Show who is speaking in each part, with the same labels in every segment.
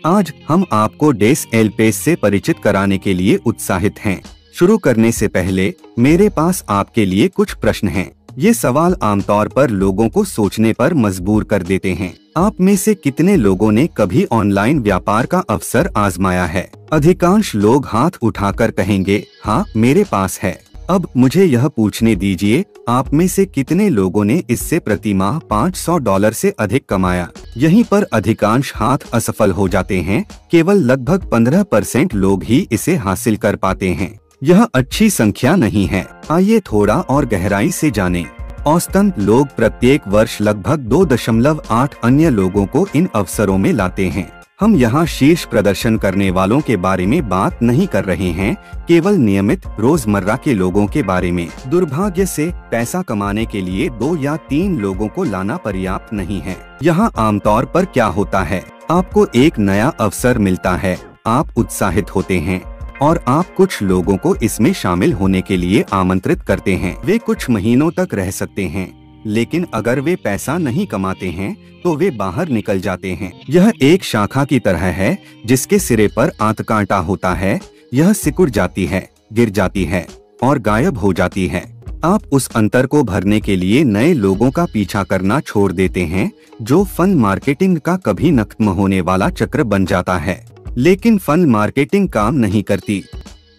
Speaker 1: आज हम आपको डेस एल पेस से परिचित कराने के लिए उत्साहित हैं। शुरू करने से पहले मेरे पास आपके लिए कुछ प्रश्न हैं। ये सवाल आमतौर पर लोगों को सोचने पर मजबूर कर देते हैं। आप में से कितने लोगों ने कभी ऑनलाइन व्यापार का अवसर आजमाया है? अधिकांश लोग हाथ उठाकर कहेंगे, हाँ मेरे पास है। अब मुझे यह पूछने दीजिए, आप में से कितने लोगों ने इससे प्रति माह $500 से अधिक कमाया? यहीं पर अधिकांश हाथ असफल हो जाते हैं। केवल लगभग 15% लोग ही इसे हासिल कर पाते हैं। यह अच्छी संख्या नहीं है। आइए थोड़ा और गहराई से जानें। औसतन लोग प्रत्येक वर्ष लगभग 2.8 अन्य लोगों को इन अवसरों में लाते हैं। हम यहाँ शीर्ष प्रदर्शन करने वालों के बारे में बात नहीं कर रहे हैं, केवल नियमित रोजमर्रा के लोगों के बारे में। दुर्भाग्य से पैसा कमाने के लिए 2 या 3 लोगों को लाना पर्याप्त नहीं है। यहाँ आमतौर पर क्या होता है, आपको एक नया अवसर मिलता है, आप उत्साहित होते हैं और आप कुछ लोगों को इसमें शामिल होने के लिए आमंत्रित करते हैं। वे कुछ महीनों तक रह सकते हैं, लेकिन अगर वे पैसा नहीं कमाते हैं तो वे बाहर निकल जाते हैं। यह एक शाखा की तरह है जिसके सिरे पर आंतकांटा होता है। यह सिकुड़ जाती है, गिर जाती है और गायब हो जाती है। आप उस अंतर को भरने के लिए नए लोगों का पीछा करना छोड़ देते हैं, जो फंड मार्केटिंग का कभी न खत्म होने वाला चक्र बन जाता है। लेकिन फंड मार्केटिंग काम नहीं करती।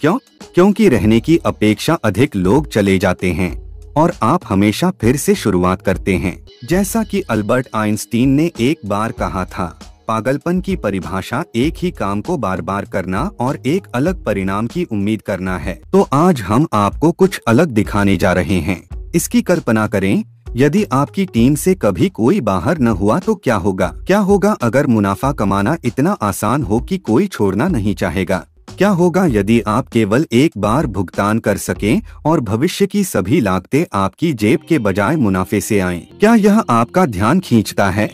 Speaker 1: क्यों? क्योंकि रहने की अपेक्षा अधिक लोग चले जाते हैं और आप हमेशा फिर से शुरुआत करते हैं। जैसा कि अल्बर्ट आइंस्टीन ने एक बार कहा था, पागलपन की परिभाषा एक ही काम को बार बार करना और एक अलग परिणाम की उम्मीद करना है। तो आज हम आपको कुछ अलग दिखाने जा रहे हैं। इसकी कल्पना करें, यदि आपकी टीम से कभी कोई बाहर न हुआ तो क्या होगा? क्या होगा अगर मुनाफा कमाना इतना आसान हो कि कोई छोड़ना नहीं चाहेगा? क्या होगा यदि आप केवल एक बार भुगतान कर सकें और भविष्य की सभी लागतें आपकी जेब के बजाय मुनाफे से आएं? क्या यह आपका ध्यान खींचता है?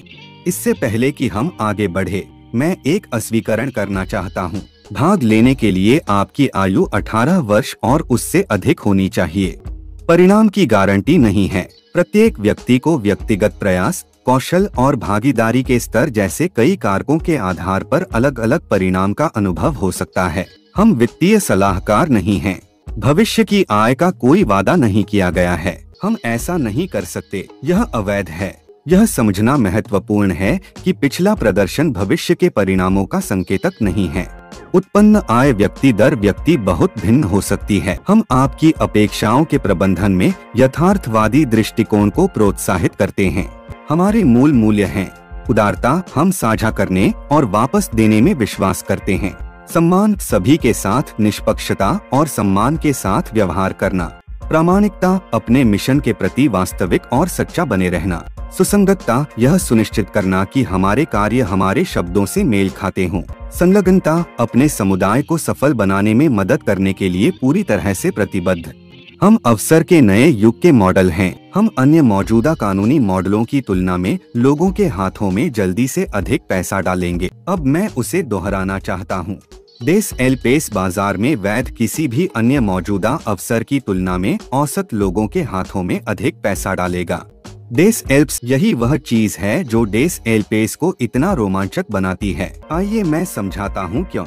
Speaker 1: इससे पहले कि हम आगे बढ़े, मैं एक अस्वीकरण करना चाहता हूं। भाग लेने के लिए आपकी आयु 18 वर्ष और उससे अधिक होनी चाहिए। परिणाम की गारंटी नहीं है। प्रत्येक व्यक्ति को व्यक्तिगत प्रयास, कौशल और भागीदारी के स्तर जैसे कई कारकों के आधार पर अलग अलग परिणाम का अनुभव हो सकता है। हम वित्तीय सलाहकार नहीं हैं। भविष्य की आय का कोई वादा नहीं किया गया है। हम ऐसा नहीं कर सकते। यह अवैध है। यह समझना महत्वपूर्ण है कि पिछला प्रदर्शन भविष्य के परिणामों का संकेतक नहीं है। उत्पन्न आय व्यक्ति दर व्यक्ति बहुत भिन्न हो सकती है। हम आपकी अपेक्षाओं के प्रबंधन में यथार्थवादी दृष्टिकोण को प्रोत्साहित करते हैं। हमारे मूल मूल्य हैं उदारता, हम साझा करने और वापस देने में विश्वास करते हैं। सम्मान, सभी के साथ निष्पक्षता और सम्मान के साथ व्यवहार करना। प्रामाणिकता, अपने मिशन के प्रति वास्तविक और सच्चा बने रहना। सुसंगतता, यह सुनिश्चित करना कि हमारे कार्य हमारे शब्दों से मेल खाते हों। संलग्नता, अपने समुदाय को सफल बनाने में मदद करने के लिए पूरी तरह से प्रतिबद्ध। हम अवसर के नए युग के मॉडल हैं। हम अन्य मौजूदा कानूनी मॉडलों की तुलना में लोगों के हाथों में जल्दी से अधिक पैसा डालेंगे। अब मैं उसे दोहराना चाहता हूँ। डेस एल पेस बाजार में वैध किसी भी अन्य मौजूदा अवसर की तुलना में औसत लोगों के हाथों में अधिक पैसा डालेगा। डेस एल्प्स, यही वह चीज है जो डेस एल पेस को इतना रोमांचक बनाती है। आइए मैं समझाता हूँ क्यों।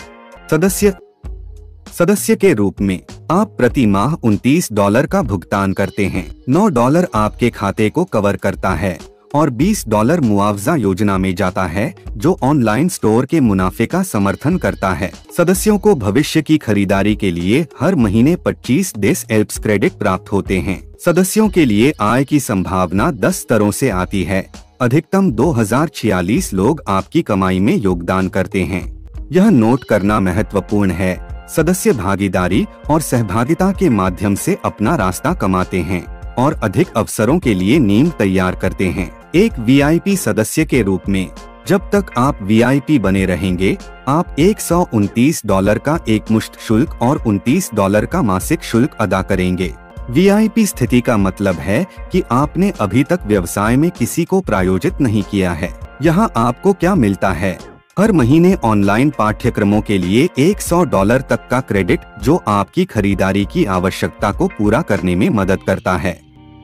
Speaker 1: सदस्य के रूप में आप प्रति माह $29 का भुगतान करते हैं। $9 आपके खाते को कवर करता है और $20 मुआवजा योजना में जाता है, जो ऑनलाइन स्टोर के मुनाफे का समर्थन करता है। सदस्यों को भविष्य की खरीदारी के लिए हर महीने 25 डेस एल्प्स क्रेडिट प्राप्त होते हैं। सदस्यों के लिए आय की संभावना 10 स्तरों से आती है। अधिकतम 2046 लोग आपकी कमाई में योगदान करते हैं। यह नोट करना महत्वपूर्ण है, सदस्य भागीदारी और सहभागिता के माध्यम से अपना रास्ता कमाते हैं और अधिक अवसरों के लिए नींव तैयार करते हैं। एक वीआईपी सदस्य के रूप में जब तक आप वीआईपी बने रहेंगे, आप $129 का एकमुश्त शुल्क और $29 का मासिक शुल्क अदा करेंगे। वीआईपी स्थिति का मतलब है कि आपने अभी तक व्यवसाय में किसी को प्रायोजित नहीं किया है। यहाँ आपको क्या मिलता है? हर महीने ऑनलाइन पाठ्यक्रमों के लिए $100 तक का क्रेडिट, जो आपकी खरीदारी की आवश्यकता को पूरा करने में मदद करता है।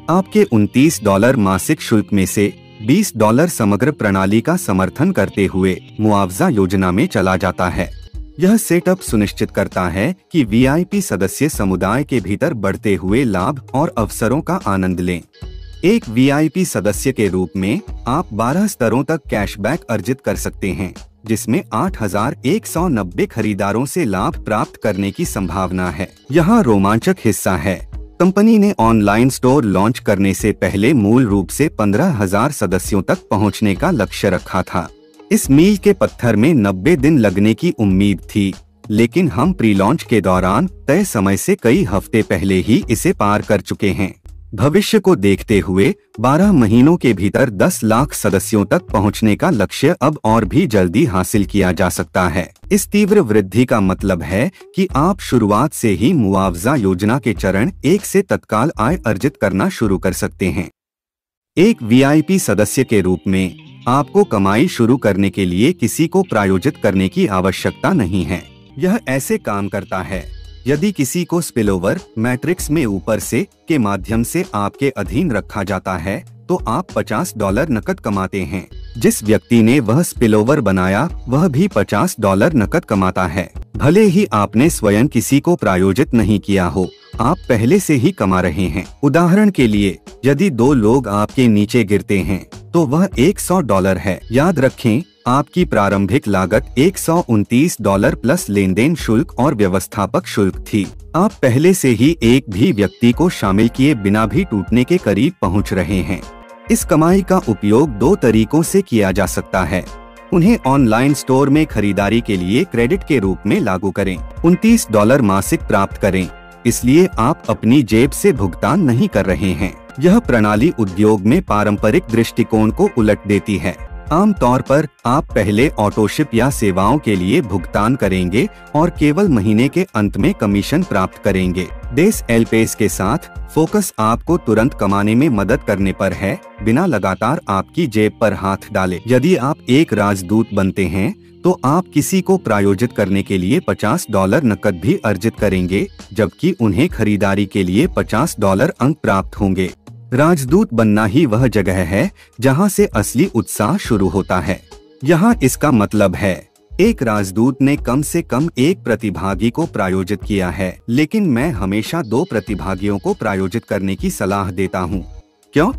Speaker 1: आपके $29 मासिक शुल्क में से $20 समग्र प्रणाली का समर्थन करते हुए मुआवजा योजना में चला जाता है। यह सेटअप सुनिश्चित करता है कि वीआईपी सदस्य समुदाय के भीतर बढ़ते हुए लाभ और अवसरों का आनंद लें। एक वीआईपी सदस्य के रूप में आप 12 स्तरों तक कैशबैक अर्जित कर सकते हैं, जिसमें 8,190 खरीदारों से लाभ प्राप्त करने की संभावना है। यहाँ रोमांचक हिस्सा है, कंपनी ने ऑनलाइन स्टोर लॉन्च करने से पहले मूल रूप से 15,000 सदस्यों तक पहुँचने का लक्ष्य रखा था। इस मील के पत्थर में 90 दिन लगने की उम्मीद थी, लेकिन हम प्री लॉन्च के दौरान तय समय से कई हफ्ते पहले ही इसे पार कर चुके हैं। भविष्य को देखते हुए 12 महीनों के भीतर 10 लाख सदस्यों तक पहुंचने का लक्ष्य अब और भी जल्दी हासिल किया जा सकता है। इस तीव्र वृद्धि का मतलब है कि आप शुरुआत से ही मुआवजा योजना के चरण 1 से तत्काल आय अर्जित करना शुरू कर सकते हैं। एक वीआईपी सदस्य के रूप में आपको कमाई शुरू करने के लिए किसी को प्रायोजित करने की आवश्यकता नहीं है। यह ऐसे काम करता है, यदि किसी को स्पिलओवर मैट्रिक्स में ऊपर से के माध्यम से आपके अधीन रखा जाता है तो आप $50 नकद कमाते हैं। जिस व्यक्ति ने वह स्पिलओवर बनाया वह भी $50 नकद कमाता है। भले ही आपने स्वयं किसी को प्रायोजित नहीं किया हो, आप पहले से ही कमा रहे हैं। उदाहरण के लिए, यदि 2 लोग आपके नीचे गिरते हैं तो वह $100 है। याद रखें, आपकी प्रारंभिक लागत $129 प्लस लेनदेन शुल्क और व्यवस्थापक शुल्क थी। आप पहले से ही एक भी व्यक्ति को शामिल किए बिना भी टूटने के करीब पहुंच रहे हैं। इस कमाई का उपयोग 2 तरीकों से किया जा सकता है। उन्हें ऑनलाइन स्टोर में खरीदारी के लिए क्रेडिट के रूप में लागू करें। $29 मासिक प्राप्त करें, इसलिए आप अपनी जेब से भुगतान नहीं कर रहे हैं। यह प्रणाली उद्योग में पारंपरिक दृष्टिकोण को उलट देती है। आमतौर पर आप पहले ऑटोशिप या सेवाओं के लिए भुगतान करेंगे और केवल महीने के अंत में कमीशन प्राप्त करेंगे। डेस एलपेस के साथ फोकस आपको तुरंत कमाने में मदद करने पर है, बिना लगातार आपकी जेब पर हाथ डाले। यदि आप एक राजदूत बनते हैं तो आप किसी को प्रायोजित करने के लिए $50 नकद भी अर्जित करेंगे, जबकि उन्हें खरीदारी के लिए $50 अंक प्राप्त होंगे। राजदूत बनना ही वह जगह है जहां से असली उत्साह शुरू होता है। यहाँ इसका मतलब है, एक राजदूत ने कम से कम एक प्रतिभागी को प्रायोजित किया है, लेकिन मैं हमेशा 2 प्रतिभागियों को प्रायोजित करने की सलाह देता हूँ। क्यों?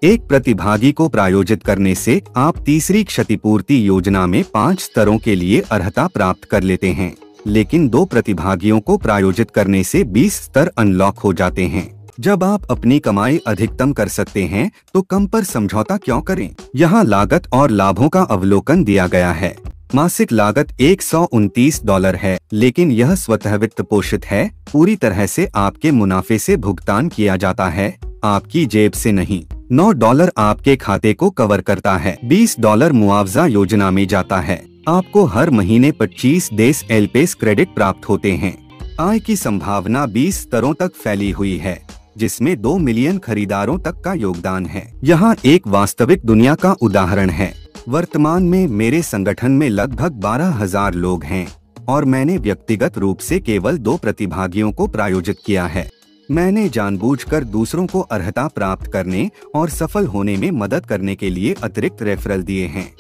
Speaker 1: एक प्रतिभागी को प्रायोजित करने से आप तीसरी क्षतिपूर्ति योजना में 5 स्तरों के लिए अर्हता प्राप्त कर लेते हैं, लेकिन 2 प्रतिभागियों को प्रायोजित करने से 20 स्तर अनलॉक हो जाते हैं। जब आप अपनी कमाई अधिकतम कर सकते हैं तो कम पर समझौता क्यों करें? यहाँ लागत और लाभों का अवलोकन दिया गया है। मासिक लागत $129 है, लेकिन यह स्वतः वित्त पोषित है। पूरी तरह से आपके मुनाफे से भुगतान किया जाता है, आपकी जेब से नहीं। $9 आपके खाते को कवर करता है। $20 मुआवजा योजना में जाता है। आपको हर महीने 25 डेस एलपेस क्रेडिट प्राप्त होते हैं। आय की संभावना 20 स्तरों तक फैली हुई है, जिसमें 2 मिलियन खरीदारों तक का योगदान है। यहाँ एक वास्तविक दुनिया का उदाहरण है। वर्तमान में मेरे संगठन में लगभग 12,000 लोग हैं और मैंने व्यक्तिगत रूप से केवल 2 प्रतिभागियों को प्रायोजित किया है। मैंने जानबूझकर दूसरों को अर्हता प्राप्त करने और सफल होने में मदद करने के लिए अतिरिक्त रेफरल दिए हैं।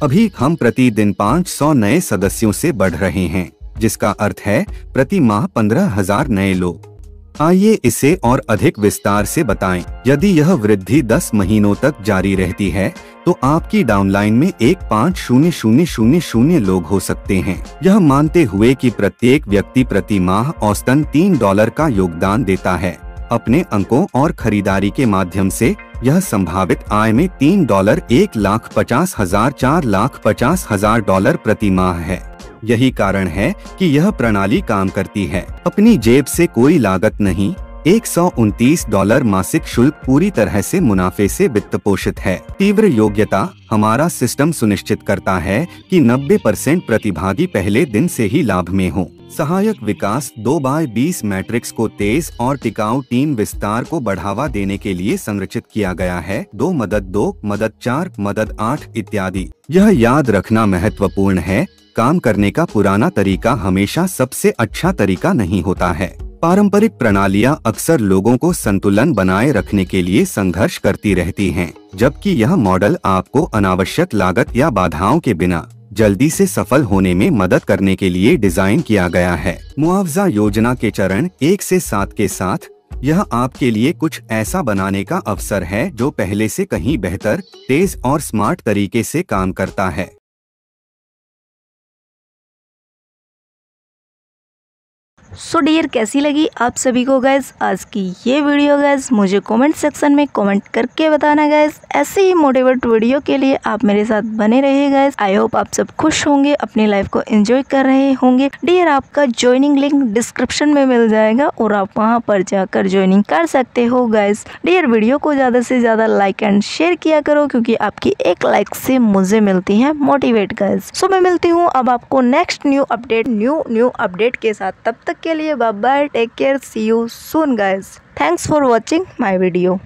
Speaker 1: अभी हम प्रतिदिन 500 नए सदस्यों से बढ़ रहे हैं, जिसका अर्थ है प्रति माह 15,000 नए लोग। आइए इसे और अधिक विस्तार से बताएं। यदि यह वृद्धि 10 महीनों तक जारी रहती है तो आपकी डाउनलाइन में 1,5,000 लोग हो सकते हैं। यह मानते हुए कि प्रत्येक व्यक्ति प्रति माह औसतन $3 का योगदान देता है। अपने अंकों और खरीदारी के माध्यम से यह संभावित आय में $3 1,50,000 $4,50,000 प्रति माह है। यही कारण है कि यह प्रणाली काम करती है। अपनी जेब से कोई लागत नहीं। $129 मासिक शुल्क पूरी तरह से मुनाफे से वित्त पोषित है। तीव्र योग्यता, हमारा सिस्टम सुनिश्चित करता है कि 90% प्रतिभागी पहले दिन से ही लाभ में हो। सहायक विकास 2x20 मैट्रिक्स को तेज और टिकाऊ टीम विस्तार को बढ़ावा देने के लिए संरचित किया गया है। 2 मदद 2, मदद 4, मदद 8 इत्यादि। यह याद रखना महत्वपूर्ण है, काम करने का पुराना तरीका हमेशा सबसे अच्छा तरीका नहीं होता है। पारंपरिक प्रणालियां अक्सर लोगों को संतुलन बनाए रखने के लिए संघर्ष करती रहती हैं, जबकि यह मॉडल आपको अनावश्यक लागत या बाधाओं के बिना जल्दी से सफल होने में मदद करने के लिए डिजाइन किया गया है। मुआवजा योजना के चरण 1 से 7 के साथ यह आपके लिए कुछ ऐसा बनाने का अवसर है जो पहले से कहीं बेहतर, तेज और स्मार्ट तरीके से काम करता है।
Speaker 2: सो डियर, कैसी लगी आप सभी को गाइस आज की ये वीडियो गाइस? मुझे कमेंट सेक्शन में कमेंट करके बताना गाइस। ऐसे ही मोटिवेट वीडियो के लिए आप मेरे साथ बने रहिए गाइस। आई होप आप सब खुश होंगे, अपनी लाइफ को एंजॉय कर रहे होंगे। डियर, आपका ज्वाइनिंग लिंक डिस्क्रिप्शन में मिल जाएगा और आप वहां पर जाकर ज्वाइनिंग कर सकते हो गाइस। डियर, वीडियो को ज़्यादा से ज़्यादा लाइक एंड शेयर किया करो, क्योंकि आपकी एक लाइक से मुझे मिलती है मोटिवेट गाइस। सो मैं मिलती हूँ अब आपको नेक्स्ट न्यू अपडेट के साथ। तब तक के लिए bye bye, take care, see you soon guys. Thanks for watching my video.